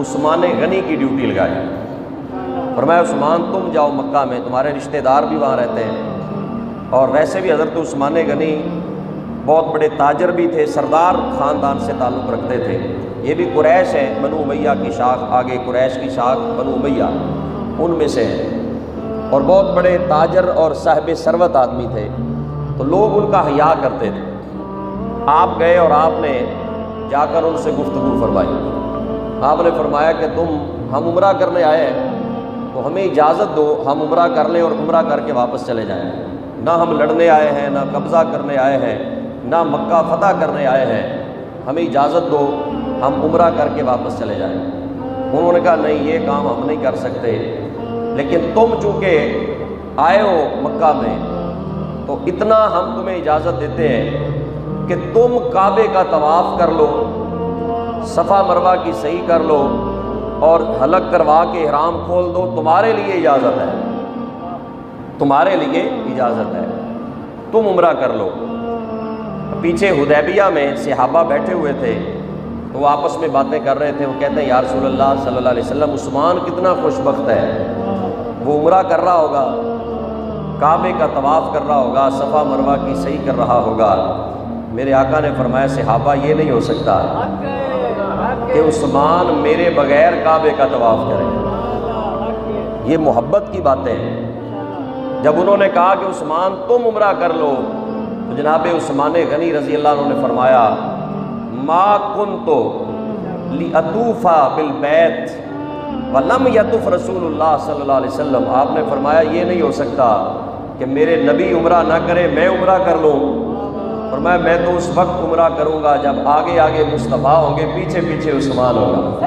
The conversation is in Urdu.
عثمان غنی کی ڈیوٹی لگائی۔ فرمایا عثمان تم جاؤ مکہ میں، تمہارے رشتہ دار بھی وہاں رہتے ہیں، اور ویسے بھی حضرت عثمان غنی بہت بڑے تاجر بھی تھے، سردار خاندان سے تعلق رکھتے تھے۔ یہ بھی قریش ہے، بنو امیہ کی شاخ، آگے قریش کی شاخ بنو امیہ ان میں سے ہیں، اور بہت بڑے تاجر اور صاحب ثروت آدمی تھے، تو لوگ ان کا حیا کرتے تھے۔ آپ گئے اور آپ نے جا کر ان سے گفتگو فرمائی۔ آپ نے فرمایا کہ ہم عمرہ کرنے آئے ہیں تو ہمیں اجازت دو، ہم عمرہ کر لیں اور عمرہ کر کے واپس چلے جائیں۔ نہ ہم لڑنے آئے ہیں، نہ قبضہ کرنے آئے ہیں، نہ مکہ فتح کرنے آئے ہیں، ہمیں اجازت دو، ہم عمرہ کر کے واپس چلے جائیں۔ انہوں نے کہا نہیں، یہ کام ہم نہیں کر سکتے، لیکن تم چونکہ آئے ہو مکہ میں تو اتنا ہم تمہیں اجازت دیتے ہیں کہ تم کعبے کا طواف کر لو، صفا مروہ کی صحیح کر لو، اور حلق کروا کے احرام کھول دو، تمہارے لیے اجازت ہے، تمہارے لیے اجازت ہے، تم عمرہ کر لو۔ پیچھے حدیبیہ میں صحابہ بیٹھے ہوئے تھے تو وہ آپس میں باتیں کر رہے تھے۔ وہ کہتے ہیں یا رسول اللہ صلی اللہ علیہ وسلم، عثمان کتنا خوش بخت ہے، وہ عمرہ کر رہا ہوگا، کعبے کا طواف کر رہا ہوگا، صفا مروہ کی صحیح کر رہا ہوگا۔ میرے آقا نے فرمایا صحابہ یہ نہیں ہو سکتا کہ عثمان میرے بغیر کعبے کا طواف کرے، یہ محبت کی باتیں ہیں۔ جب انہوں نے کہا کہ عثمان تم عمرہ کر لو تو جناب عثمان غنی رضی اللہ عنہ نے فرمایا ما کنت لأطوف بالبیت ولم یطف رسول اللہ صلی اللہ علیہ وسلم۔ آپ نے فرمایا یہ نہیں ہو سکتا کہ میرے نبی عمرہ نہ کرے میں عمرہ کر لوں۔ فرمایا میں تو اس وقت عمرہ کروں گا جب آگے آگے مصطفیٰ ہوں گے، پیچھے پیچھے عثمان ہوگا۔